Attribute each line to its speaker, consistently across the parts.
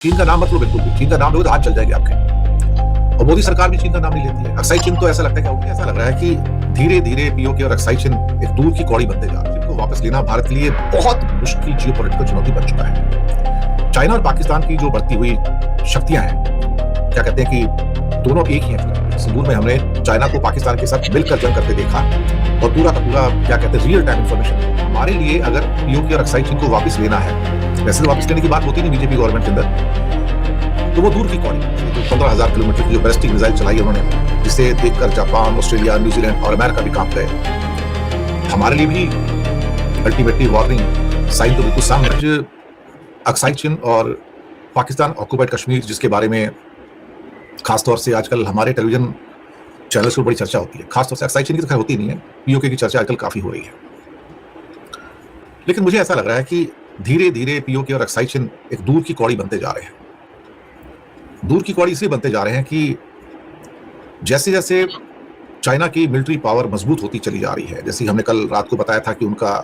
Speaker 1: चीन का नाम मत लो, बिल्कुल भी। चीन का नाम लोगे तो हाथ चल जाएंगे आपके। और मोदी सरकार भी चीन का नाम नहीं लेती है। अक्साई चीन तो ऐसा लगता है, क्या हो गया, ऐसा लग रहा है कि धीरे धीरे पीओके और अक्साई चीन एक दूर की कौड़ी बनते जा रहे हैं, जिनको वापस लेना भारत के लिए बहुत मुश्किल जियोपॉलिटिकल चुनौती बन चुका है। चाइना और पाकिस्तान की जो बढ़ती हुई शक्तियां हैं, क्या कहते हैं कि दोनों एक ही हैं। सिंदूर में हमने चाइना को पाकिस्तान के साथ मिलकर जंग करते देखा और पूरा का पूरा, क्या कहते हैं, रियल टाइम इंफॉर्मेशन हमारे लिए। अगर पीओके और अक्साई चीन को वापस लेना है, वैसे तो वापस लेने की बात होती नहीं बीजेपी गवर्नमेंट के अंदर, तो वो दूर की कौड़ी, जो 15,000 किलोमीटर की जो बैलिस्टिक मिसाइल चलाई उन्होंने, जिसे देखकर जापान, ऑस्ट्रेलिया, न्यूजीलैंड और अमेरिका भी कांप गए। हमारे लिए भी अल्टीमेटली वार्निंग साइन तो बिल्कुल सामने। अक्साई चीन और पाकिस्तान ऑक्युपाइड कश्मीर, जिसके बारे में खासतौर से आजकल हमारे टेलीविजन चैनल्स पर बड़ी चर्चा होती है, खासतौर से अक्साई चीन की तो खैर होती नहीं है, पीओके की चर्चा आजकल काफी हो रही है। लेकिन मुझे ऐसा लग रहा है कि धीरे धीरे पीओके और अक्साई चीन एक दूर की कौड़ी बनते जा रहे हैं। दूर की कौड़ी इसलिए बनते जा रहे हैं कि जैसे जैसे चाइना की मिलिट्री पावर मजबूत होती चली जा रही है, जैसे हमने कल रात को बताया था कि उनका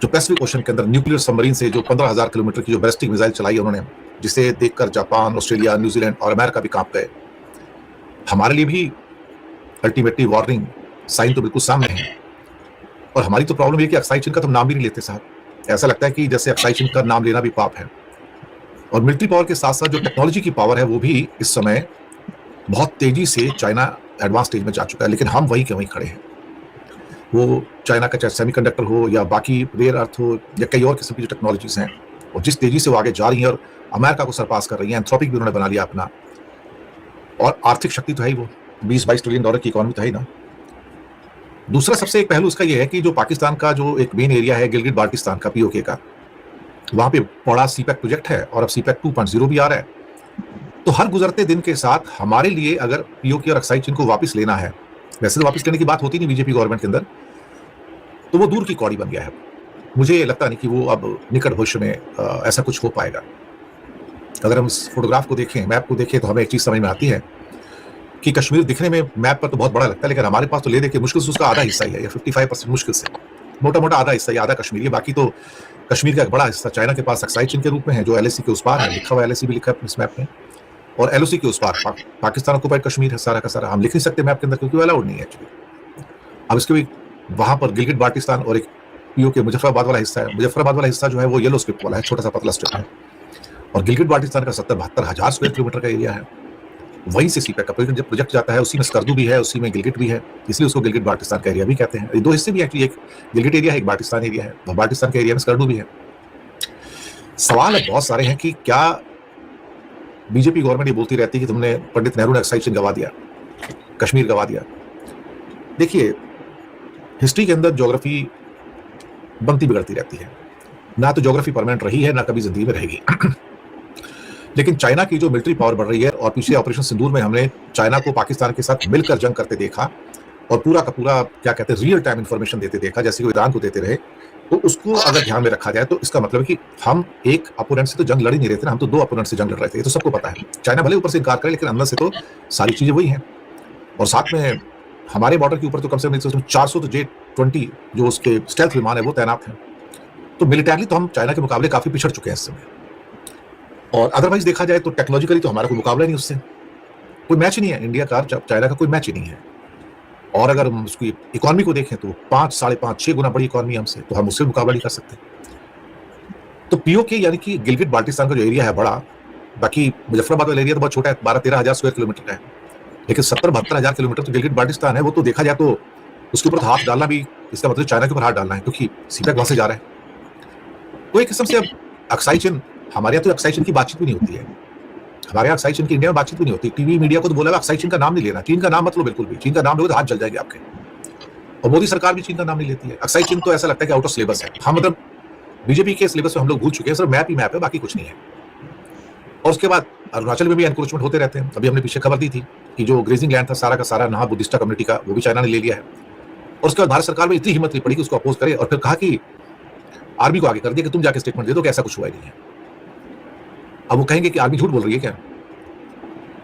Speaker 1: जो पैसिफिक ओशन के अंदर न्यूक्लियर सबमरीन से जो 15,000 किलोमीटर की जो बैलिस्टिक मिसाइल चलाई उन्होंने, जिसे देखकर जापान, ऑस्ट्रेलिया, न्यूजीलैंड और अमेरिका भी कांप गए। हमारे लिए भी अल्टीमेटली वार्निंग साइन तो बिल्कुल सामने है। और हमारी तो प्रॉब्लम ये कि अक्साई चीन का तो नाम भी नहीं लेते साहब। ऐसा लगता है कि जैसे अक्साई चीन का नाम लेना भी पाप है। और मिलिट्री पावर के साथ साथ जो टेक्नोलॉजी की पावर है, वो भी इस समय बहुत तेजी से चाइना एडवांस स्टेज में जा चुका है, लेकिन हम वहीं के वहीं खड़े हैं। वो चाइना का चाहे सेमीकंडक्टर हो या बाकी रेयर अर्थ हो या कई और किस्म की जो टेक्नोलॉजीज हैं, और जिस तेजी से वो आगे जा रही हैं और अमेरिका को सरपास कर रही हैं। एंथ्रोपिक भी उन्होंने बना लिया अपना, और आर्थिक शक्ति तो है ही, वो 20-22 ट्रिलियन डॉलर की इकोनॉमी तो है ही ना। दूसरा सबसे एक पहलू इसका यह है कि जो पाकिस्तान का जो एक मेन एरिया है गिलगिट बाल्टिस्तान का, पीओके का, वहां पे बड़ा सीपैक प्रोजेक्ट है और अब सीपैक 2.0 भी आ रहा है। तो हर गुजरते दिन के साथ हमारे लिए अगर पीओके और अक्साई चीन को वापस लेना है, वैसे तो वापस लेने की बात होती नहीं बीजेपी गवर्नमेंट के अंदर, तो वो दूर की कौड़ी बन गया है। मुझे लगता नहीं कि वो अब निकट भविष्य में ऐसा कुछ हो पाएगा। अगर हम इस फोटोग्राफ को देखें, मैप को देखें, तो हमें एक चीज समझ में आती है कि कश्मीर दिखने में मैप पर तो बहुत बड़ा लगता है, लेकिन हमारे पास तो ले देखे मुश्किल से उसका आधा हिस्सा ही है, या 55% मुश्किल से, मोटा मोटा आधा हिस्सा, आधा कश्मीर है। बाकी तो कश्मीर का एक बड़ा हिस्सा चाइना के पास अक्साई चीन के रूप में है, जो एलएसी के उस पार है, लिखा हुआ एलएसी भी लिखा है इस मैप में, और एलओसी के उस पार पाकिस्तान ऑक्युपाइड कश्मीर है सारा का सारा। हम लिख नहीं सकते मैप के अंदर क्योंकि वो अलाउड नहीं है एक्चुअली। अब इसके भी वहां पर गिलगिट बाल्टिस्तान और एक पीओके मुजफ्फराबाद वाला हिस्सा है। मुजफ्फराबाद वाला हिस्सा जो है वो येलो स्ट्रिप वाला है, छोटा सा पतला स्ट्रिप है, और गिलगिट बाल्टिस्तान का 70-72 हजार स्क्वायर किलोमीटर का एरिया है। वहीं से सीपैक का प्रोजेक्ट जाता है, उसी में स्कर्दू भी है, उसी में गिलगिट भी है, इसलिए उसको गिलगिट बाल्टिस्तान का एरिया भी कहते हैं। दो हिस्से भी एक्चुअली, एक गिलगिट एरिया है, एक बाल्टिस्तान एरिया है, और बाल्टिस्तान के एरिया में स्कर्दू भी है। सवाल अब बहुत सारे हैं कि क्या बीजेपी गवर्नमेंट ये बोलती रहती है कि तुमने पंडित नेहरू ने अक्साई चीन गवा दिया, कश्मीर गवा दिया। देखिए, हिस्ट्री के अंदर ज्योग्राफी बनती बिगड़ती रहती है, ना तो ज्योग्राफी परमानेंट रही है, ना कभी जिंदगी में रहेगी। लेकिन चाइना की जो मिलिट्री पावर बढ़ रही है, और पीछे ऑपरेशन सिंदूर में हमने चाइना को पाकिस्तान के साथ मिलकर जंग करते देखा और पूरा का पूरा, क्या कहते हैं, रियल टाइम इंफॉर्मेशन देते देखा, जैसे वो ईरान को देते रहे। तो उसको अगर ध्यान में रखा जाए तो इसका मतलब है कि हम एक अपोनेंट से तो जंग लड़ ही नहीं रहे थे ना, हम तो दो अपोनेंट से जंग लड़ रहे थे। ये तो सबको पता है। चाइना भले ऊपर से इनकार करे, लेकिन अंदर से तो सारी चीजें वही हैं। और साथ में हमारे बॉर्डर के ऊपर तो कम से कम 400 तो J-20 जो उसके स्टेल्थ विमान है वो तैनात हैं। तो मिलिटरली तो हम चाइना के मुकाबले काफी पिछड़ चुके हैं इस समय। और अदरवाइज देखा जाए तो टेक्नोलॉजिकली तो हमारा कोई मुकाबला नहीं, उससे कोई मैच नहीं है। इंडिया का चाइना का कोई मैच ही नहीं है। और अगर हम उसकी इकोनॉमी को देखें तो 5, 5.5, 6 गुना बड़ी इकोनॉमी हमसे, तो हम उससे मुकाबला नहीं कर सकते। तो पीओके यानी कि गिलगिट बाल्टिस्तान का जो एरिया है बड़ा, बाकी मुजफ्फराबाद वाला एरिया तो बहुत छोटा है, 12-13 हजार स्क्वायर किलोमीटर का है, लेकिन 70-72 हजार किलोमीटर तो गिलगिट बाल्टिस्तान है। वो तो देखा जाए तो उसके ऊपर हाथ डालना भी, इसका मतलब चाइना के ऊपर हाथ डालना है, क्योंकि सीपैक वहां से जा रहा है। तो एक किस्म से अब अक्साई चीन, हमारे यहाँ तो अक्साई चीन की बातचीत भी नहीं होती है, हमारे यहाँ अक्साई चीन की इंडिया में बातचीत भी नहीं होती। टीवी मीडिया को तो बोला अक्साई चीन का नाम नहीं लेना, चीन का नाम मत लो, बिल्कुल भी। चीन का नाम लोगे तो हाथ जल जाएंगे आपके। और मोदी सरकार भी चीन का नाम नहीं लेती है। अक्साई चीन तो ऐसा लगता है कि आउट ऑफ सिलेबस है। हम मतलब बीजेपी के सिलेबस में हम लोग भूल चुके हैं, सिर्फ मैप ही मैप है, बाकी कुछ नहीं है। और उसके बाद अरुणाचल में भी एनक्रोचमेंट होते रहते हैं। अभी हमने पीछे खबर दी थी कि जो ग्रेजिंग लैंड था सारा का सारा नहा बुद्धिस्टा कम्युनिटी का, वो भी चाइना ने ले लिया है। और उसके बाद भारत सरकार में इतनी हिम्मत नहीं पड़ी कि उसको अपोज करे, और फिर कहा कि आर्मी को आगे कर दिया कि तुम जाके स्टेटमेंट दे दो कि ऐसा कुछ हुआ ही नहीं है। अब वो कहेंगे कि आर्मी झूठ बोल रही है क्या?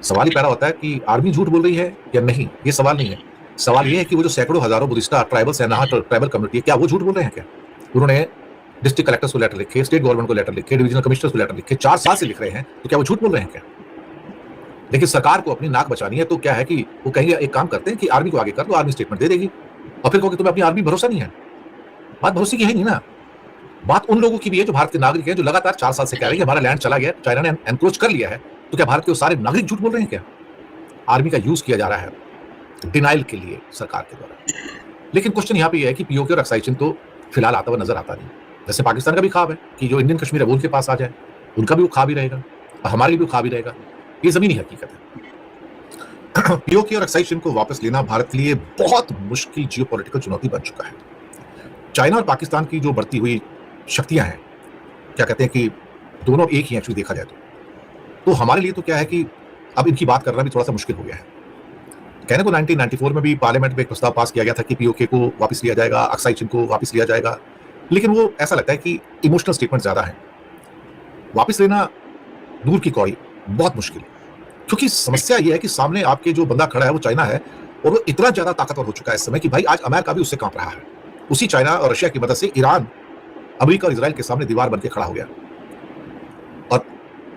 Speaker 1: सवाल ही पैदा होता है कि आर्मी झूठ बोल रही है या नहीं। ये सवाल नहीं है। सवाल ये है कि वो जो सैकड़ों हजारों बुद्धिस्टा ट्राइबल्स है, नहा ट्राइबल कम्युनिटी है, क्या वो झूठ बोल रहे हैं क्या? उन्होंने डिस्ट्रिक्ट कलेक्टर्स को लेटर लिखे, स्टेट गवर्नमेंट को लेटर लिखे, डिविजनल कमिश्नर्स को लेटर लिखे, 4 साल से लिख रहे हैं, तो क्या वो झूठ बोल रहे हैं क्या? लेकिन सरकार को अपनी नाक बचानी है, तो क्या है कि वो कहेंगे एक काम करते हैं कि आर्मी को आगे कर दो, आर्मी स्टेटमेंट दे देगी, और फिर कहोगे तुम्हें अपनी आर्मी भरोसा नहीं है। बात भरोसे की है नहीं ना, बात उन लोगों की भी है जो भारत के नागरिक हैं, जो लगातार 4 साल से कह रहे हैं कि हमारा लैंड चला गया, चाइना ने एनक्रोच कर लिया है। तो क्या भारत के वो सारे नागरिक झूठ बोल रहे हैं क्या? आर्मी का यूज किया जा रहा है डिनाइल के लिए सरकार के द्वारा। लेकिन क्वेश्चन यहाँ पे यह है कि पीओके और एक्साइचिन तो फिलहाल आता हुआ नजर आता नहीं। जैसे पाकिस्तान का भी ख्वाब है कि जो इंडियन कश्मीर है वो उनके पास आ जाए, उनका भी वो ख्वाब ही रहेगा और हमारे लिए भी ख्वाब ही रहेगा। ये जमीनी हकीकत है। पीओके और एक्साइचिन को वापस लेना भारत के लिए बहुत मुश्किल जियोपॉलिटिकल चुनौती बन चुका है। चाइना और पाकिस्तान की जो बढ़ती हुई शक्तियां हैं, क्या कहते हैं कि दोनों एक ही एक्चुअली देखा जाए तो हमारे लिए तो क्या है कि अब इनकी बात करना भी थोड़ा सा मुश्किल हो गया है। कहने को 1994 में भी पार्लियामेंट में एक प्रस्ताव पास किया गया था कि पीओके को वापस लिया जाएगा, एक्साइचिन को वापस लिया जाएगा, लेकिन वो ऐसा लगता है कि इमोशनल स्टेटमेंट ज्यादा है। वापस लेना दूर की कौड़ी, बहुत मुश्किल, क्योंकि समस्या ये है कि सामने आपके जो बंदा खड़ा है वो चाइना है, और वो इतना ज्यादा ताकतवर हो चुका है इस समय कि भाई आज अमेरिका भी उससे कांप रहा है। उसी चाइना और रशिया की मदद से ईरान अमेरिका और इजराइल के सामने दीवार बनकर खड़ा हो गया। और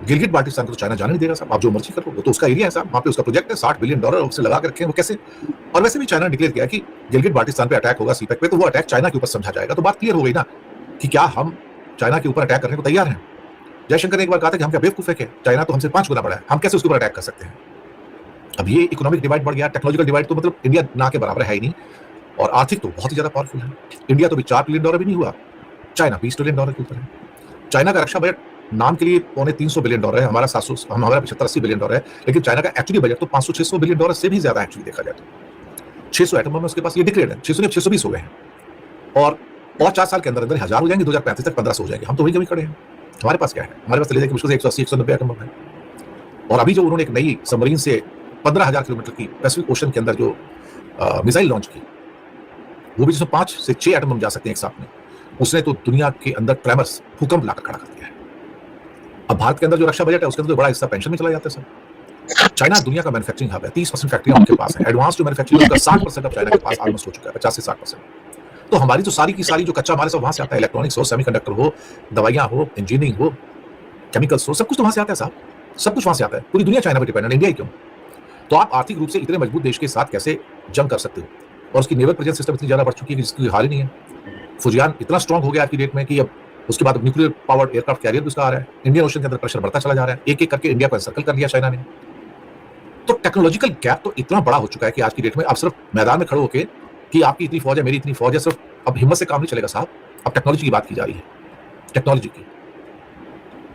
Speaker 1: गिलगिट बाल्टिस्तान को तो चाइना जाने नहीं देगा साहब, आप जो मर्जी करो, वो तो उसका एरिया है साहब, वहां पे उसका प्रोजेक्ट है, $60 बिलियन उससे लगा के रखे हैं, वो कैसे? और वैसे भी चाइना ने डिक्लेयर किया कि गिलगिट बाल्टिस्तान पे अटैक होगा सीपेक पे, तो वो अटैक चाइना के ऊपर समझा जाएगा। तो बात क्लियर हो गई ना कि क्या हम चाइना के ऊपर अटैक करने को तैयार हैं? जयशंकर ने एक बार कहा था कि हम क्या बेवकूफ है, चाइना तो हमसे 5 गुना बड़ा है, हम कैसे उसके ऊपर अटैक कर सकते हैं? अब ये इकोनॉमिक डिवाइड बढ़ गया, टेक्नोलॉजिकल डिवाइड तो मतलब इंडिया ना के बराबर है ही नहीं, और आर्थिक तो बहुत ही ज्यादा पावरफुल है। इंडिया तो भी $4 बिलियन भी नहीं हुआ, चाइना $20 ट्रिलियन के ऊपर है। चाइना का रक्षा बजट नाम के लिए $350 बिलियन है, हमारा 75-80 बिलियन है, लेकिन चाइना का एक्चुअली बजट तो $500-600 बिलियन से भी ज्यादा एक्चुअली देखा जाए तो। 600 एटम बम उसके पास, ये डिक्लेयर्ड है, 620 हो गए हैं, और 4 साल के अंदर अंदर 1000 हो जाएंगे, 2035 तक 1500 हो जाएंगे। हम तो वही कभी खड़े हैं, हमारे पास क्या है? हमारे पास ले जाएंगे मुश्किल से 180-190 एटम बम है। और अभी जो उन्होंने एक नई सबमरीन से 15,000 किलोमीटर की पैसिफिक ओशन के अंदर जो मिसाइल लॉन्च की, वो भी जिसमें 5 से 6 एटम बम जा सकते हैं एक साथ में, उसने तो दुनिया के अंदर ट्रेमर्स, भूकंप लाकर खड़ा कर दिया है। अब भारत के अंदर जो रक्षा बजट है उसके अंदर तो बड़ा हिस्सा पेंशन में चला जाता है सर। चाइना दुनिया का मैन्युफैक्चरिंग हब है, 30% फैक्ट्रियां उनके पास है, एडवांस जो मैन्युफैक्चरिंग का 60% अब चाइना के पास ऑलमोस्ट हो चुका है, 50 से 60%। तो हमारी तो सारी की सारी जो कच्चा माल है सब वहां से आता है, इलेक्ट्रॉनिक्स हो, सेमीकंडक्टर हो, दवाइयां हो, इंजीनियरिंग हो, केमिकल्स हो, सब कुछ तो वहां से आता है साहब, सब कुछ वहां से आता है। पूरी दुनिया चाइना पर डिपेंडेंट, इंडिया ही क्यों? तो आप आर्थिक रूप से इतने मजबूत देश के साथ कैसे जंग कर सकते हो? और उसकी नेवल प्रेजेंस सिस्टम इतनी ज्यादा बढ़ चुकी है कि जिसकी हाल ही नहीं है। फुजियान इतना स्ट्रांग हो गया आज की डेट में कि अब उसके बाद न्यूक्लियर पावर्ड एयरक्राफ्ट कैरियर भी उसका आ रहा है, इंडियन ओशन के अंदर प्रेशर बढ़ता चला जा रहा है, एक एक करके इंडिया को एनसर्कल कर लिया चाइना ने। तो टेक्नोलॉजिकल गैप तो इतना बड़ा हो चुका है कि आज की डेट में अब सिर्फ मैदान में खड़े होकर कि आपकी इतनी फौज है, मेरी इतनी फौज है, सिर्फ अब हिम्मत से काम नहीं चलेगा साहब। अब टेक्नोलॉजी की बात की जा रही है, टेक्नोलॉजी की।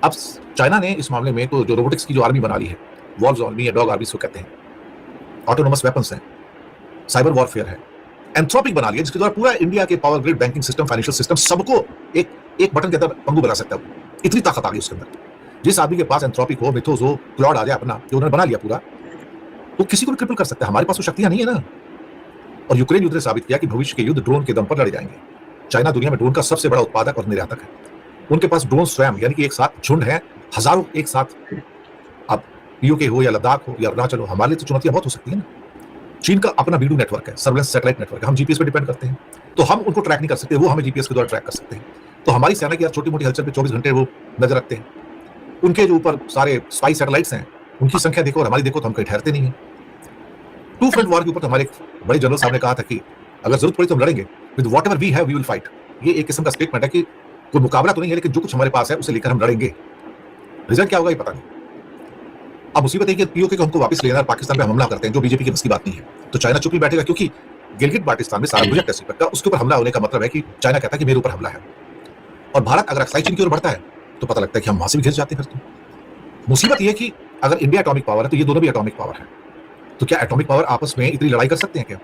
Speaker 1: अब चाइना ने इस मामले में तो जो रोबोटिक्स की जो आर्मी बना ली है, वॉल्व्स आर्मी या डॉग आर्मी को कहते हैं, ऑटोनोमस वेपन्स हैं, साइबर वॉरफेयर है, एंथ्रोपिक बना लिया जिसके द्वारा पूरा इंडिया के power grid, banking system, financial system सबको एक बटन के अंदर पंगु बना सकता है। इतनी ताकत आ गई उसके अंदर। जिस आदमी के पास एंथ्रोपिक हो, मिथोस हो, क्लॉड आ जाए अपना, जो उन्होंने बना लिया पूरा, वो किसी को भी क्रिपल कर सकता है। हमारे पास वो शक्तियां नहीं है ना। और यूक्रेन युद्ध ने साबित किया कि भविष्य के युद्ध ड्रोन के दम पर लड़े जाएंगे। चाइना दुनिया में ड्रोन का सबसे बड़ा उत्पादक और निर्यातक है। उनके पास ड्रोन स्वयं यानी कि एक साथ झुंड है, हजारों एक साथ। अब पीओके हो या लद्दाख हो या अरुणाचल हो, हमारे लिए तो चुनौतियां बहुत हो सकती है ना। चीन का अपना बीडू नेटवर्क है, सर्वेलेंस सैटेलाइट नेटवर्क है, हम जीपीएस पे डिपेंड करते हैं, तो हम उनको ट्रैक नहीं कर सकते, वो हमें जीपीएस के द्वारा ट्रैक कर सकते हैं। तो हमारी सेना की छोटी मोटी हलचल पे 24 घंटे वो नजर रखते हैं। उनके जो ऊपर सारे स्पाई सैटेलाइट्स हैं, उनकी संख्या देखो और हमारी देखो तो हम कहीं ठहरते नहीं है। टू फ्रंट वॉर के ऊपर तो हमारे बड़े जनरल साहब ने कहा था कि अगर जरूरत पड़ी तो हम लड़ेंगे, with whatever we have we will fight. ये एक किस्म का स्टेटमेंट है कि कोई मुकाबला तो नहीं है, लेकिन जो कुछ हमारे पास है उसे लेकर हम लड़ेंगे। रिजल्ट क्या होगा ये पता नहीं। अब मुसीबत है कि पीओके को हमको वापस लेना और पाकिस्तान पे हमला करते हैं, जो बीजेपी की बस की बात नहीं है। तो चाइना चुप ही बैठेगा, क्योंकि गिलगिट बाल्टिस्तान में सारा प्रोजेक्ट ऐसे का उसके ऊपर हमला होने का मतलब है कि चाइना कहता है कि मेरे ऊपर हमला है। और भारत अगर एक्साइचिन की ओर बढ़ता है तो पता लगता है कि हम वहां से भी घिस जाते हैं। फिर तो मुसीबत यह है कि अगर इंडिया एटॉमिक पावर है तो ये दोनों भी एटॉमिक पावर है। तो क्या एटॉमिक पावर आपस में इतनी लड़ाई कर सकते हैं क्या?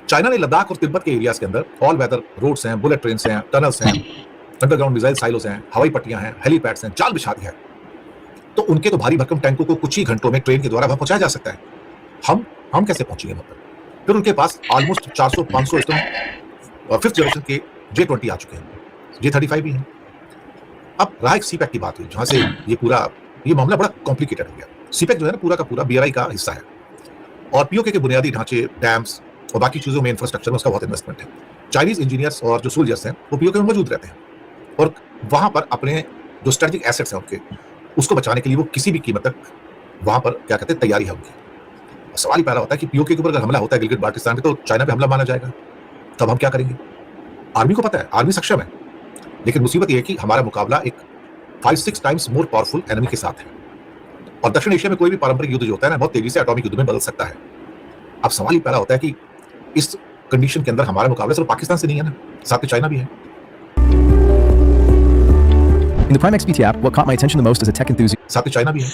Speaker 1: चाइना ने लद्दाख और तिब्बत के एरियाज के अंदर ऑल वेदर रोड्स हैं, बुलेट ट्रेन हैं, टनल्स हैं, अंडरग्राउंड मिसाइल साइलोस हैं, हवाई पट्टियां हैं, हेलीपैड्स हैं, जाल बिछा दिया है। तो उनके तो भारी भरकम टैंकों को कुछ ही घंटों में ट्रेन के द्वारा वहां पहुंचाया जा सकता है। हम कैसे पहुंचेंगे वहां पर? फिर उनके पास ऑलमोस्ट 400-500 सिस्टम 5th जनरेशन के J-20 आ चुके हैं, J-35 भी हैं। अब रहा एक सीपैक की बात हुई, जहां से ये मामला बड़ा कॉम्प्लिकेटेड हो गया। सीपैक जो है ना पूरा का पूरा बीआरआई का हिस्सा है, और पीओके के बुनियादी ढांचे, डैम्स और बाकी चीजों में इंफ्रास्ट्रक्चर में उसका बहुत इन्वेस्टमेंट है। चाइनीज इंजीनियर्स और जो सोल्जर्स हैं वो पीओके में मौजूद रहते हैं, और वहां पर अपने जो स्ट्रेटेजिक एसेट्स हैं उनके, उसको बचाने के लिए वो किसी भी कीमत तक वहां पर क्या कहते हैं तैयारी है उनकी। सवाल ही पैदा होता है कि पीओके के ऊपर अगर हमला होता है गिलगिट बाल्टिस्तान पे, तो चाइना पे हमला माना जाएगा, तब हम क्या करेंगे? आर्मी को पता है, आर्मी सक्षम है, लेकिन मुसीबत यह है कि हमारा मुकाबला एक 5-6 टाइम्स मोर पावरफुल एनिमी के साथ है। और दक्षिण एशिया में कोई भी पारंपरिक युद्ध जो होता है ना, बहुत तेजी से एटॉमिक युद्ध में बदल सकता है। अब सवाल ही पैदा होता है कि इस कंडीशन के अंदर हमारा मुकाबला सिर्फ पाकिस्तान से नहीं है ना, साथ में चाइना भी है।
Speaker 2: In the Prime XBT app, what caught my attention the most as a tech enthusiast.
Speaker 1: साथ में चाइना भी है।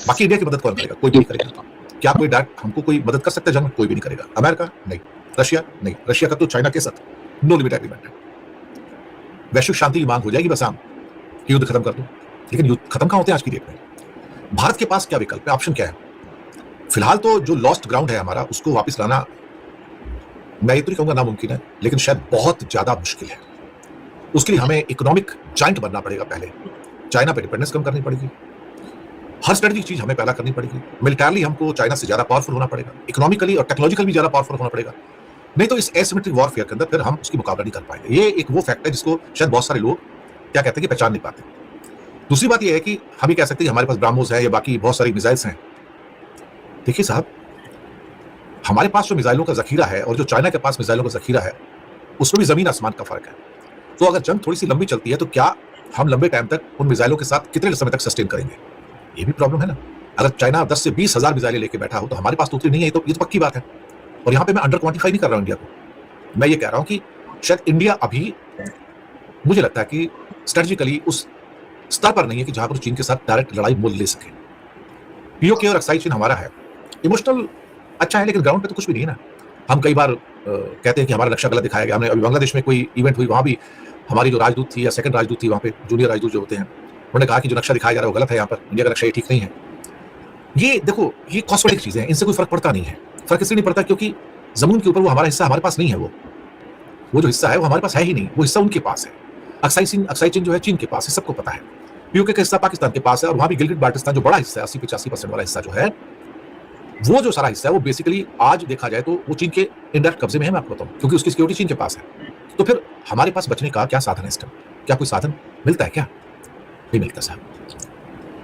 Speaker 1: बाकी इंडिया की मदद कौन करेगा? कोई भी नहीं करेगा। क्या कोई डायरेक्ट हमको कोई मदद कर सकता है जंग में? कोई भी नहीं करेगा। अमेरिका नहीं, रशिया नहीं, रशिया का तो चाइना के साथ नो लिमिट एग्रीमेंट है। वैश्विक शांति की मांग हो जाएगी बस आम कि युद्ध खत्म कर दो, लेकिन युद्ध खत्म कहां होते हैं आज की डेट में? भारत के पास क्या विकल्प है, ऑप्शन क्या है? फिलहाल तो जो लॉस्ट ग्राउंड है हमारा, उसको वापस लाना मैं ये तो नहीं कहूंगा नामुमकिन है, लेकिन शायद बहुत ज्यादा मुश्किल है। उसके लिए हमें इकोनॉमिक जाइंट बनना पड़ेगा। पहले चाइना पे डिपेंडेंस कम करनी पड़ेगी, हर स्ट्रेटेजिक चीज हमें पैदा करनी पड़ेगी। मिलिटरली हमको चाइना से ज्यादा पावरफुल होना पड़ेगा, इकोनॉमिकली और टेक्नोलॉजिकली भी ज्यादा पावरफुल होना पड़ेगा। नहीं तो इस एसिमेट्रिक वॉरफेयर के अंदर फिर हम उसकी मुकाबला नहीं कर पाएंगे। ये एक वो फैक्ट है जिसको शायद बहुत सारे लोग क्या कहते हैं कि पहचान नहीं पाते। दूसरी बात यह है कि हम ही कह सकते हैं कि हमारे पास ब्राह्मोस है या बाकी बहुत सारी मिसाइल्स हैं। देखिए साहब, हमारे पास जो मिसाइलों का जखीरा है और जो चाइना के पास मिसाइलों का जखीरा है, उसमें भी जमीन आसमान का फर्क है। तो अगर जंग थोड़ी सी लंबी चलती है तो क्या हम लंबे टाइम तक उन मिसाइलों के साथ कितने समय तक सस्टेन करेंगे? ये भी प्रॉब्लम है ना। अगर चाइना 10 से 20 हजार मिसाइलें लेके बैठा हो तो हमारे पास तो उतनी नहीं है, ये तो पक्की बात है। और यहां पे मैं अंडर क्वांटिफाई नहीं कर रहा हूं इंडिया को। मैं ये कह रहा हूं कि शायद इंडिया अभी, मुझे लगता है कि स्ट्रेटेजिकली उस स्तर पर नहीं है कि जहां पर चीन के साथ डायरेक्ट लड़ाई मोल ले सके। पीओके और अक्साई चीन हमारा है, इमोशनल अच्छा है, लेकिन ग्राउंड पे तो कुछ भी नहीं है ना। हम कई बार कहते हैं कि हमारा नक्शा गलत दिखाया गया। हमने अभी बांग्लादेश में कोई इवेंट हुई, वहां भी हमारी जो राजदूत थी या सेकंड राजदूत थी, वहां पे जूनियर राजदूत जो होते हैं, उन्होंने कहा कि जो नक्शा दिखाया जा रहा है वो गलत है, यहाँ पर इंडिया का नक्शा ये ठीक नहीं है। ये देखो, ये कॉस्मेटिक चीजें हैं, इनसे कोई फर्क पड़ता नहीं है। फर्क इसलिए नहीं पड़ता क्योंकि जमीन के ऊपर वो हमारा हिस्सा हमारे पास नहीं है। वो जो हिस्सा है वो हमारे पास है ही नहीं, वो हिस्सा उनके पास है। अक्साई चीन जो है चीन के पास है, सबको पता है। पीओके का हिस्सा पाकिस्तान के पास है, और वहां भी गिलगिट बाल्टिस्तान जो बड़ा हिस्सा है, 80-85% वाला हिस्सा जो है, वो जो सारा हिस्सा है वो बेसिकली आज देखा जाए तो वो चीन के इंडायरेक्ट कब्जे में है। मैं आपको बताऊं, क्योंकि उसकी सिक्योरिटी चीन के पास है। तो फिर हमारे पास बचने का क्या साधन है इस टाइम? क्या कोई साधन मिलता है? क्या नहीं मिलता साहब।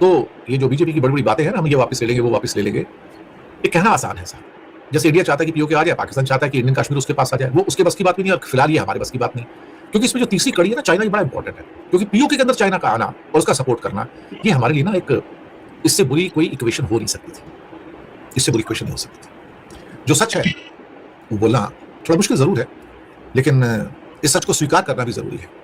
Speaker 1: तो ये जो बीजेपी की बड़ी बड़ी बातें हैं ना, हम ये वापस ले लेंगे, वो वापस ले लेंगे, ये कहना आसान है साहब। जैसे इंडिया चाहता है कि पीओके आ जाए, पाकिस्तान चाहता है कि इंडियन कश्मीर उसके पास आ जाए, वो उसके बस की बात भी नहीं, और फिलहाल ये हमारे बस की बात नहीं। क्योंकि इसमें जो तीसरी कड़ी है ना, चाइना, ये बड़ा इंपॉर्टेंट है। क्योंकि पीओके के अंदर चाइना का आना और उसका सपोर्ट करना, ये हमारे लिए ना एक, इससे बुरी कोई इक्वेशन हो नहीं सकती थी। इससे बुरी इक्वेशन नहीं हो सकती थी। जो सच है वो बोलना थोड़ा मुश्किल जरूर है, लेकिन इस सच को स्वीकार करना भी जरूरी है।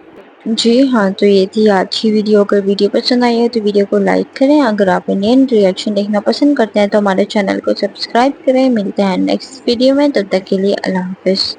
Speaker 3: जी हाँ, तो ये थी आज की वीडियो। अगर वीडियो पसंद आई हो तो वीडियो को लाइक करें। अगर आप इंडियन रिएक्शन देखना पसंद करते हैं तो हमारे चैनल को सब्सक्राइब करें। मिलते हैं नेक्स्ट वीडियो में, तब तक के लिए अल्लाह हाफिज़।